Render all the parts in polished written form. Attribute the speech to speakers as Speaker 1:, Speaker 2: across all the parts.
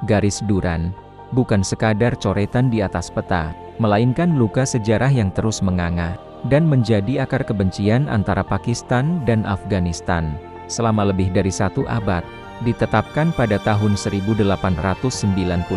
Speaker 1: Garis Duran bukan sekadar coretan di atas peta, melainkan luka sejarah yang terus menganga dan menjadi akar kebencian antara Pakistan dan Afghanistan selama lebih dari 1 abad. Ditetapkan pada tahun 1893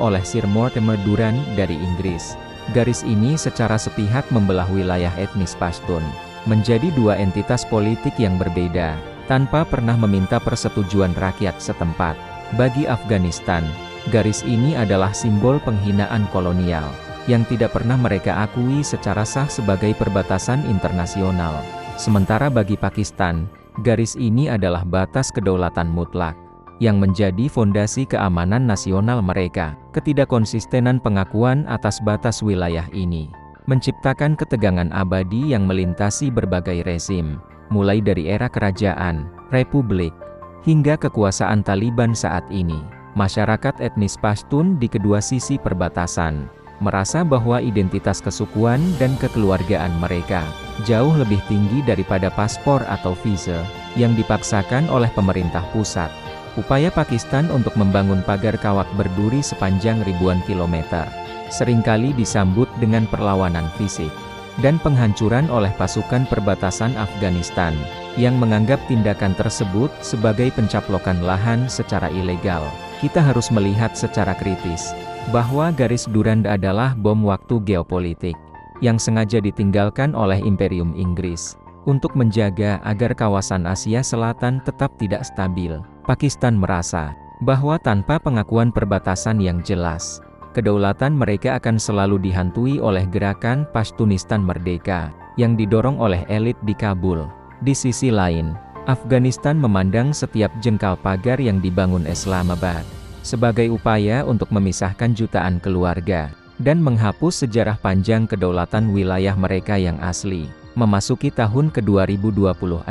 Speaker 1: oleh Sir Mortimer Duran dari Inggris. Garis ini secara sepihak membelah wilayah etnis Pashtun menjadi 2 entitas politik yang berbeda, tanpa pernah meminta persetujuan rakyat setempat. Bagi Afghanistan, garis ini adalah simbol penghinaan kolonial, yang tidak pernah mereka akui secara sah sebagai perbatasan internasional. Sementara bagi Pakistan, garis ini adalah batas kedaulatan mutlak, yang menjadi fondasi keamanan nasional mereka. Ketidakkonsistenan pengakuan atas batas wilayah ini menciptakan ketegangan abadi yang melintasi berbagai rezim, mulai dari era kerajaan, republik, hingga kekuasaan Taliban saat ini. Masyarakat etnis Pashtun di kedua sisi perbatasan merasa bahwa identitas kesukuan dan kekeluargaan mereka jauh lebih tinggi daripada paspor atau visa yang dipaksakan oleh pemerintah pusat. Upaya Pakistan untuk membangun pagar kawat berduri sepanjang ribuan kilometer seringkali disambut dengan perlawanan fisik dan penghancuran oleh pasukan perbatasan Afghanistan yang menganggap tindakan tersebut sebagai pencaplokan lahan secara ilegal. Kita harus melihat secara kritis bahwa garis Duran adalah bom waktu geopolitik yang sengaja ditinggalkan oleh Imperium Inggris untuk menjaga agar kawasan Asia Selatan tetap tidak stabil. Pakistan merasa bahwa tanpa pengakuan perbatasan yang jelas, kedaulatan mereka akan selalu dihantui oleh gerakan Pashtunistan Merdeka yang didorong oleh elit di Kabul. Di sisi lain, Afghanistan memandang setiap jengkal pagar yang dibangun Islamabad sebagai upaya untuk memisahkan jutaan keluarga dan menghapus sejarah panjang kedaulatan wilayah mereka yang asli. Memasuki tahun ke-2026,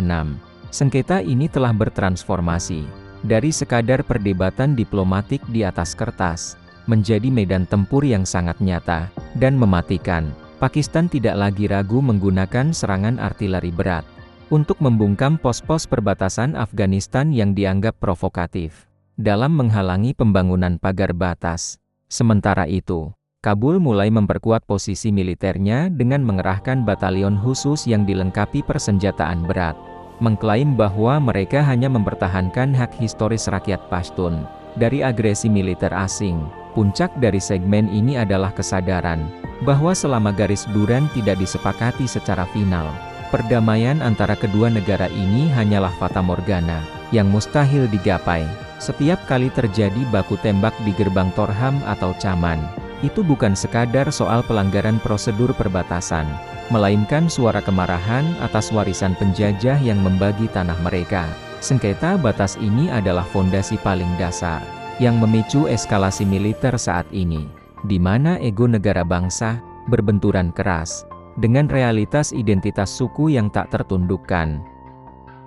Speaker 1: sengketa ini telah bertransformasi dari sekadar perdebatan diplomatik di atas kertas menjadi medan tempur yang sangat nyata dan mematikan. Pakistan tidak lagi ragu menggunakan serangan artileri berat untuk membungkam pos-pos perbatasan Afghanistan yang dianggap provokatif dalam menghalangi pembangunan pagar batas. Sementara itu, Kabul mulai memperkuat posisi militernya dengan mengerahkan batalion khusus yang dilengkapi persenjataan berat, mengklaim bahwa mereka hanya mempertahankan hak historis rakyat Pashtun dari agresi militer asing. Puncak dari segmen ini adalah kesadaran bahwa selama garis Duran tidak disepakati secara final, perdamaian antara kedua negara ini hanyalah fata morgana yang mustahil digapai. Setiap kali terjadi baku tembak di gerbang Torham atau Chaman, itu bukan sekadar soal pelanggaran prosedur perbatasan, melainkan suara kemarahan atas warisan penjajah yang membagi tanah mereka. Sengketa batas ini adalah fondasi paling dasar yang memicu eskalasi militer saat ini, di mana ego negara bangsa berbenturan keras dengan realitas identitas suku yang tak tertundukkan.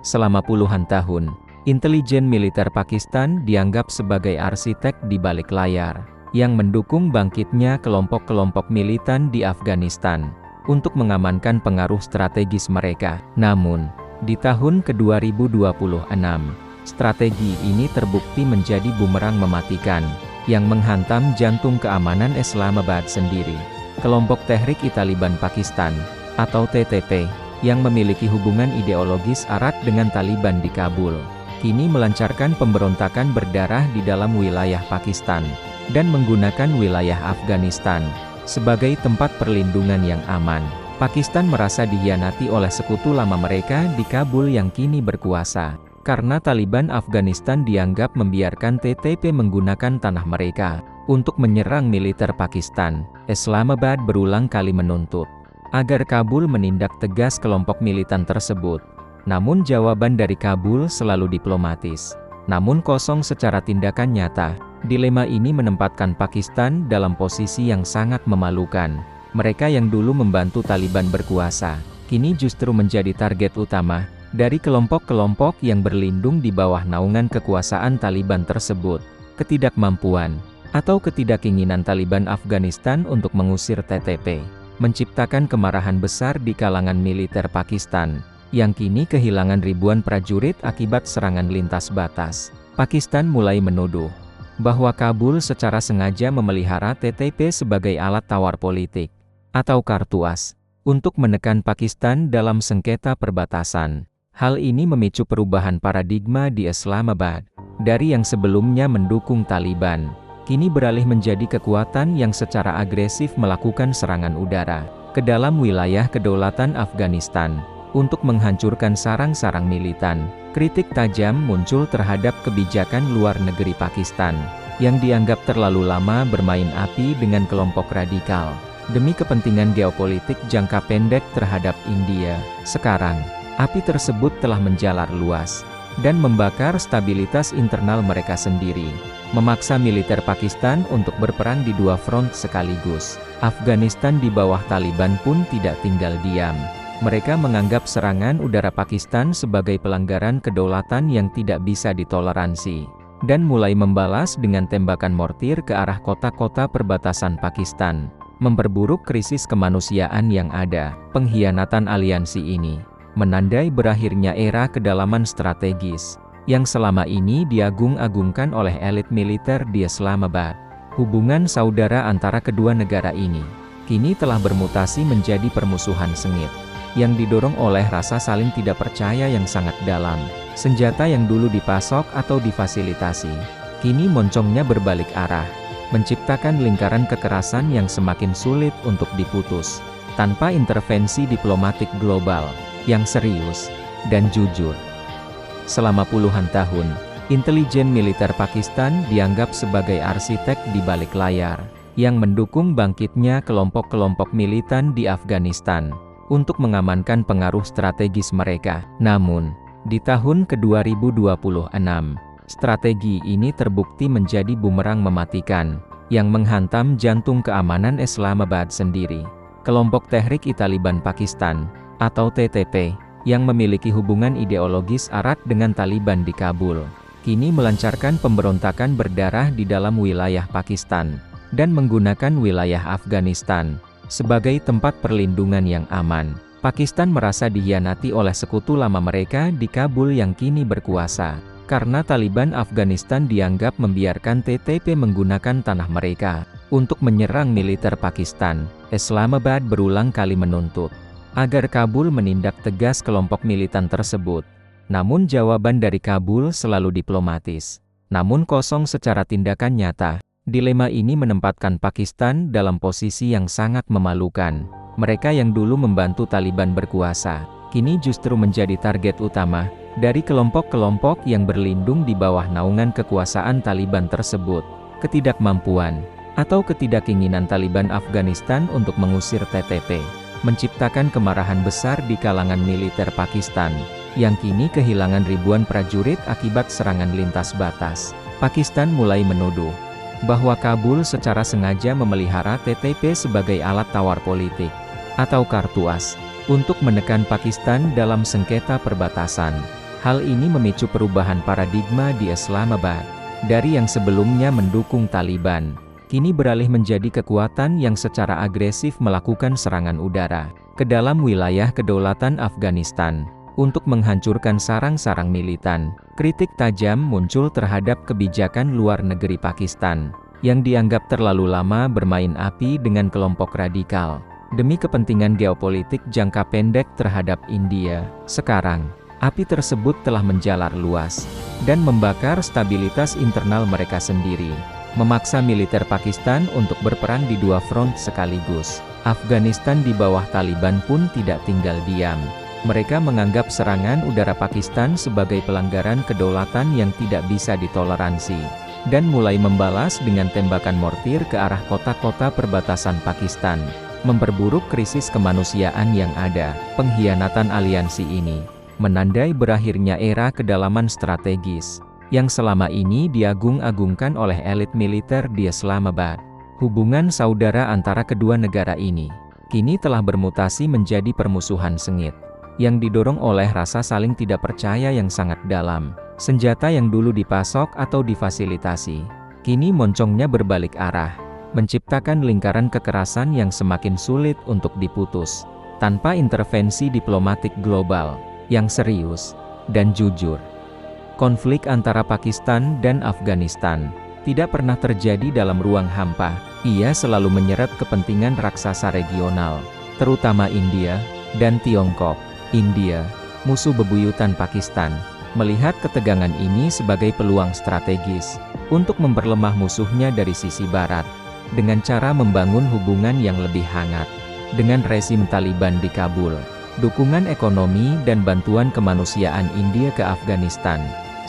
Speaker 1: Selama puluhan tahun, intelijen militer Pakistan dianggap sebagai arsitek di balik layar, yang mendukung bangkitnya kelompok-kelompok militan di Afghanistan, untuk mengamankan pengaruh strategis mereka. Namun, di tahun ke-2026, strategi ini terbukti menjadi bumerang mematikan, yang menghantam jantung keamanan Islamabad sendiri. Kelompok Tehrik-i-Taliban Pakistan, atau TTP, yang memiliki hubungan ideologis erat dengan Taliban di Kabul, kini melancarkan pemberontakan berdarah di dalam wilayah Pakistan, dan menggunakan wilayah Afghanistan sebagai tempat perlindungan yang aman. Pakistan merasa dikhianati oleh sekutu lama mereka di Kabul yang kini berkuasa, karena Taliban Afghanistan dianggap membiarkan TTP menggunakan tanah mereka untuk menyerang militer Pakistan. Islamabad berulang kali menuntut agar Kabul menindak tegas kelompok militan tersebut. Namun jawaban dari Kabul selalu diplomatis, namun kosong secara tindakan nyata. Dilema ini menempatkan Pakistan dalam posisi yang sangat memalukan. Mereka yang dulu membantu Taliban berkuasa, kini justru menjadi target utama dari kelompok-kelompok yang berlindung di bawah naungan kekuasaan Taliban tersebut. Ketidakmampuan atau ketidakinginan Taliban Afghanistan untuk mengusir TTP menciptakan kemarahan besar di kalangan militer Pakistan, yang kini kehilangan ribuan prajurit akibat serangan lintas batas. Pakistan mulai menuduh bahwa Kabul secara sengaja memelihara TTP sebagai alat tawar politik, atau kartu as, untuk menekan Pakistan dalam sengketa perbatasan. Hal ini memicu perubahan paradigma di Islamabad, dari yang sebelumnya mendukung Taliban, kini beralih menjadi kekuatan yang secara agresif melakukan serangan udara ke dalam wilayah kedaulatan Afghanistan, untuk menghancurkan sarang-sarang militan. Kritik tajam muncul terhadap kebijakan luar negeri Pakistan, yang dianggap terlalu lama bermain api dengan kelompok radikal, demi kepentingan geopolitik jangka pendek terhadap India. Sekarang, api tersebut telah menjalar luas, dan membakar stabilitas internal mereka sendiri, memaksa militer Pakistan untuk berperang di dua front sekaligus. Afghanistan di bawah Taliban pun tidak tinggal diam. Mereka menganggap serangan udara Pakistan sebagai pelanggaran kedaulatan yang tidak bisa ditoleransi, dan mulai membalas dengan tembakan mortir ke arah kota-kota perbatasan Pakistan, memperburuk krisis kemanusiaan yang ada. Pengkhianatan aliansi ini menandai berakhirnya era kedalaman strategis, yang selama ini diagung-agungkan oleh elit militer di Islamabad. Hubungan saudara antara kedua negara ini, kini telah bermutasi menjadi permusuhan sengit, yang didorong oleh rasa saling tidak percaya yang sangat dalam. Senjata yang dulu dipasok atau difasilitasi, kini moncongnya berbalik arah, menciptakan lingkaran kekerasan yang semakin sulit untuk diputus, tanpa intervensi diplomatik global yang serius dan jujur. Selama puluhan tahun, intelijen militer Pakistan dianggap sebagai arsitek di balik layar, yang mendukung bangkitnya kelompok-kelompok militan di Afghanistan, untuk mengamankan pengaruh strategis mereka. Namun, di tahun ke-2026, strategi ini terbukti menjadi bumerang mematikan, yang menghantam jantung keamanan Islamabad sendiri. Kelompok Tehrik-i-Taliban Pakistan, atau TTP, yang memiliki hubungan ideologis erat dengan Taliban di Kabul, kini melancarkan pemberontakan berdarah di dalam wilayah Pakistan, dan menggunakan wilayah Afghanistan sebagai tempat perlindungan yang aman. Pakistan merasa dikhianati oleh sekutu lama mereka di Kabul yang kini berkuasa, karena Taliban Afghanistan dianggap membiarkan TTP menggunakan tanah mereka untuk menyerang militer Pakistan. Islamabad berulang kali menuntut agar Kabul menindak tegas kelompok militan tersebut. Namun jawaban dari Kabul selalu diplomatis, namun kosong secara tindakan nyata. Dilema ini menempatkan Pakistan dalam posisi yang sangat memalukan. Mereka yang dulu membantu Taliban berkuasa, kini justru menjadi target utama dari kelompok-kelompok yang berlindung di bawah naungan kekuasaan Taliban tersebut. Ketidakmampuan atau ketidakinginan Taliban Afghanistan untuk mengusir TTP menciptakan kemarahan besar di kalangan militer Pakistan, yang kini kehilangan ribuan prajurit akibat serangan lintas batas. Pakistan mulai menuduh bahwa Kabul secara sengaja memelihara TTP sebagai alat tawar politik, atau kartu as, untuk menekan Pakistan dalam sengketa perbatasan. Hal ini memicu perubahan paradigma di Islamabad, dari yang sebelumnya mendukung Taliban, kini beralih menjadi kekuatan yang secara agresif melakukan serangan udara ke dalam wilayah kedaulatan Afghanistan, untuk menghancurkan sarang-sarang militan. Kritik tajam muncul terhadap kebijakan luar negeri Pakistan, yang dianggap terlalu lama bermain api dengan kelompok radikal, demi kepentingan geopolitik jangka pendek terhadap India. Sekarang, api tersebut telah menjalar luas, dan membakar stabilitas internal mereka sendiri, memaksa militer Pakistan untuk berperang di dua front sekaligus. Afghanistan di bawah Taliban pun tidak tinggal diam. Mereka menganggap serangan udara Pakistan sebagai pelanggaran kedaulatan yang tidak bisa ditoleransi, dan mulai membalas dengan tembakan mortir ke arah kota-kota perbatasan Pakistan, memperburuk krisis kemanusiaan yang ada. Pengkhianatan aliansi ini menandai berakhirnya era kedalaman strategis, yang selama ini diagung-agungkan oleh elit militer di Islamabad. Hubungan saudara antara kedua negara ini, kini telah bermutasi menjadi permusuhan sengit, yang didorong oleh rasa saling tidak percaya yang sangat dalam. Senjata yang dulu dipasok atau difasilitasi, kini moncongnya berbalik arah, menciptakan lingkaran kekerasan yang semakin sulit untuk diputus, tanpa intervensi diplomatik global yang serius dan jujur. Konflik antara Pakistan dan Afghanistan tidak pernah terjadi dalam ruang hampa. Ia selalu menyeret kepentingan raksasa regional, terutama India dan Tiongkok. India, musuh bebuyutan Pakistan, melihat ketegangan ini sebagai peluang strategis untuk memperlemah musuhnya dari sisi barat, dengan cara membangun hubungan yang lebih hangat dengan rezim Taliban di Kabul. Dukungan ekonomi dan bantuan kemanusiaan India ke Afghanistan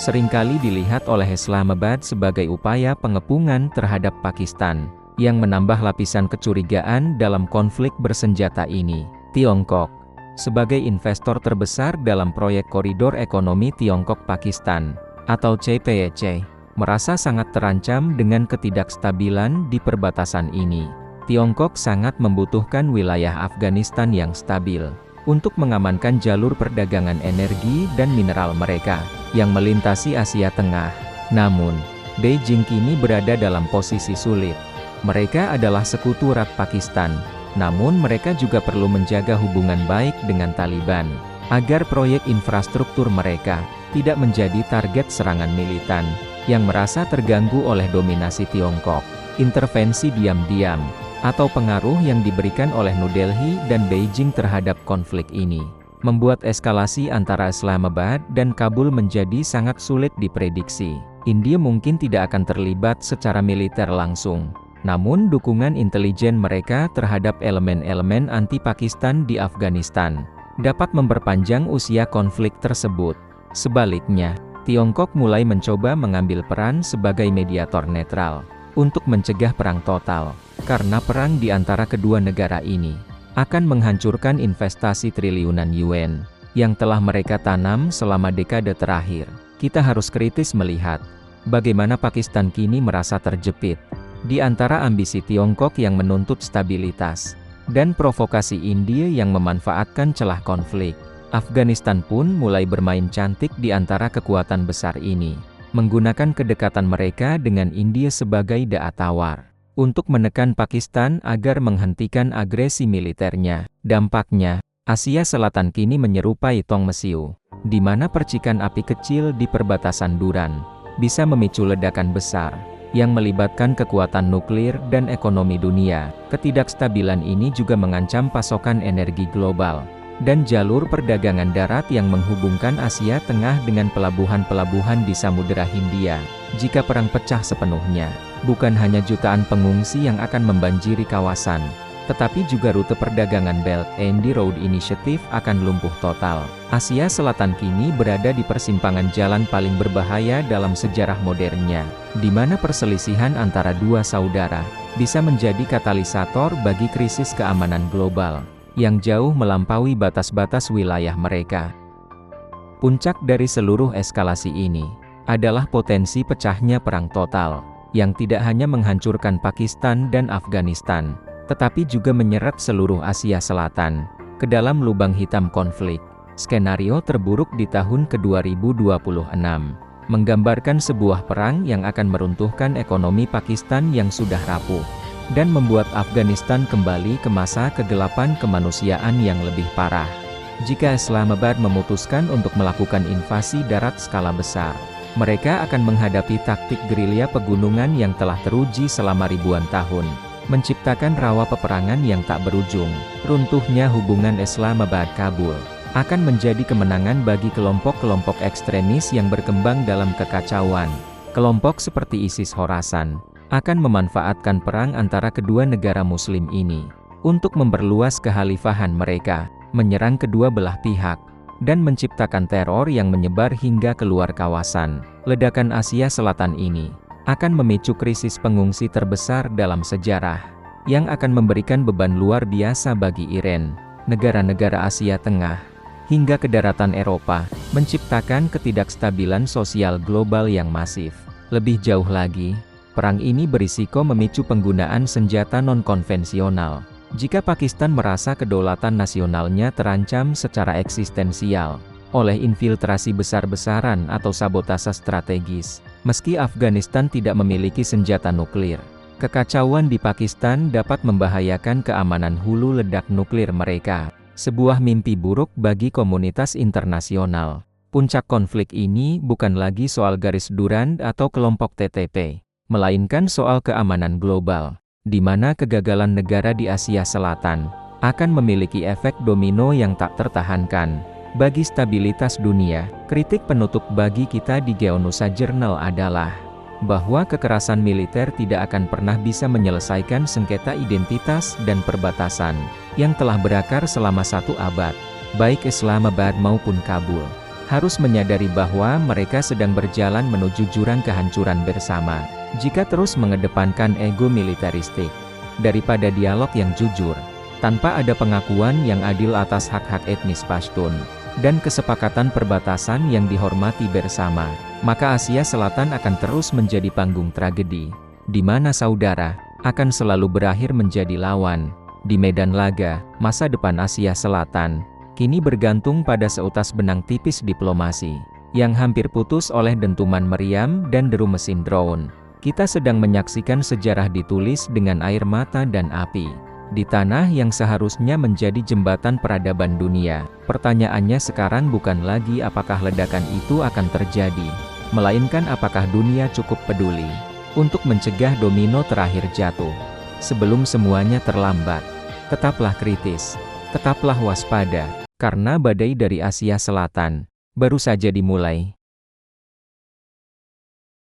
Speaker 1: seringkali dilihat oleh Islamabad sebagai upaya pengepungan terhadap Pakistan, yang menambah lapisan kecurigaan dalam konflik bersenjata ini. Tiongkok, sebagai investor terbesar dalam proyek Koridor Ekonomi Tiongkok-Pakistan, atau CPEC, merasa sangat terancam dengan ketidakstabilan di perbatasan ini. Tiongkok sangat membutuhkan wilayah Afghanistan yang stabil untuk mengamankan jalur perdagangan energi dan mineral mereka yang melintasi Asia Tengah. Namun, Beijing kini berada dalam posisi sulit. Mereka adalah sekutu erat Pakistan, namun mereka juga perlu menjaga hubungan baik dengan Taliban, agar proyek infrastruktur mereka tidak menjadi target serangan militan yang merasa terganggu oleh dominasi Tiongkok. Intervensi diam-diam atau pengaruh yang diberikan oleh New Delhi dan Beijing terhadap konflik ini membuat eskalasi antara Islamabad dan Kabul menjadi sangat sulit diprediksi. India mungkin tidak akan terlibat secara militer langsung, namun dukungan intelijen mereka terhadap elemen-elemen anti-Pakistan di Afghanistan dapat memperpanjang usia konflik tersebut. Sebaliknya, Tiongkok mulai mencoba mengambil peran sebagai mediator netral untuk mencegah perang total, karena perang di antara kedua negara ini akan menghancurkan investasi triliunan yuan yang telah mereka tanam selama dekade terakhir. Kita harus kritis melihat bagaimana Pakistan kini merasa terjepit di antara ambisi Tiongkok yang menuntut stabilitas dan provokasi India yang memanfaatkan celah konflik. Afghanistan pun mulai bermain cantik di antara kekuatan besar ini, menggunakan kedekatan mereka dengan India sebagai daya tawar untuk menekan Pakistan agar menghentikan agresi militernya. Dampaknya, Asia Selatan kini menyerupai Tong Mesiu, di mana percikan api kecil di perbatasan Duran bisa memicu ledakan besar yang melibatkan kekuatan nuklir dan ekonomi dunia. Ketidakstabilan ini juga mengancam pasokan energi global dan jalur perdagangan darat yang menghubungkan Asia Tengah dengan pelabuhan-pelabuhan di Samudera Hindia. Jika perang pecah sepenuhnya, bukan hanya jutaan pengungsi yang akan membanjiri kawasan, tetapi juga rute perdagangan Belt and Road Initiative akan lumpuh total. Asia Selatan kini berada di persimpangan jalan paling berbahaya dalam sejarah modernnya, di mana perselisihan antara dua saudara bisa menjadi katalisator bagi krisis keamanan global yang jauh melampaui batas-batas wilayah mereka. Puncak dari seluruh eskalasi ini adalah potensi pecahnya perang total, yang tidak hanya menghancurkan Pakistan dan Afghanistan, tetapi juga menyeret seluruh Asia Selatan ke dalam lubang hitam konflik. Skenario terburuk di tahun ke-2026 menggambarkan sebuah perang yang akan meruntuhkan ekonomi Pakistan yang sudah rapuh, dan membuat Afghanistan kembali ke masa kegelapan kemanusiaan yang lebih parah. Jika Islamabad memutuskan untuk melakukan invasi darat skala besar, mereka akan menghadapi taktik gerilya pegunungan yang telah teruji selama ribuan tahun, menciptakan rawa peperangan yang tak berujung. Runtuhnya hubungan Islamabad-Kabul akan menjadi kemenangan bagi kelompok-kelompok ekstremis yang berkembang dalam kekacauan. Kelompok seperti ISIS Khorasan akan memanfaatkan perang antara kedua negara muslim ini untuk memperluas kekhalifahan mereka, menyerang kedua belah pihak, dan menciptakan teror yang menyebar hingga keluar kawasan. Ledakan Asia Selatan ini akan memicu krisis pengungsi terbesar dalam sejarah, yang akan memberikan beban luar biasa bagi Iran, negara-negara Asia Tengah, hingga ke daratan Eropa, menciptakan ketidakstabilan sosial global yang masif. Lebih jauh lagi, perang ini berisiko memicu penggunaan senjata non-konvensional. Jika Pakistan merasa kedaulatan nasionalnya terancam secara eksistensial oleh infiltrasi besar-besaran atau sabotase strategis, meski Afghanistan tidak memiliki senjata nuklir, kekacauan di Pakistan dapat membahayakan keamanan hulu ledak nuklir mereka. Sebuah mimpi buruk bagi komunitas internasional. Puncak konflik ini bukan lagi soal garis Durand atau kelompok TTP, melainkan soal keamanan global, di mana kegagalan negara di Asia Selatan akan memiliki efek domino yang tak tertahankan bagi stabilitas dunia. Kritik penutup bagi kita di Geonusa Journal adalah bahwa kekerasan militer tidak akan pernah bisa menyelesaikan sengketa identitas dan perbatasan yang telah berakar selama 1 abad. Baik Islamabad maupun Kabul harus menyadari bahwa mereka sedang berjalan menuju jurang kehancuran bersama jika terus mengedepankan ego militeristik daripada dialog yang jujur, tanpa ada pengakuan yang adil atas hak-hak etnis Pashtun dan kesepakatan perbatasan yang dihormati bersama. Maka Asia Selatan akan terus menjadi panggung tragedi, di mana saudara akan selalu berakhir menjadi lawan. Di medan laga, masa depan Asia Selatan kini bergantung pada seutas benang tipis diplomasi, yang hampir putus oleh dentuman meriam dan deru mesin drone. Kita sedang menyaksikan sejarah ditulis dengan air mata dan api, di tanah yang seharusnya menjadi jembatan peradaban dunia. Pertanyaannya sekarang bukan lagi apakah ledakan itu akan terjadi, melainkan apakah dunia cukup peduli untuk mencegah domino terakhir jatuh sebelum semuanya terlambat. Tetaplah kritis, tetaplah waspada, karena badai dari Asia Selatan baru saja dimulai.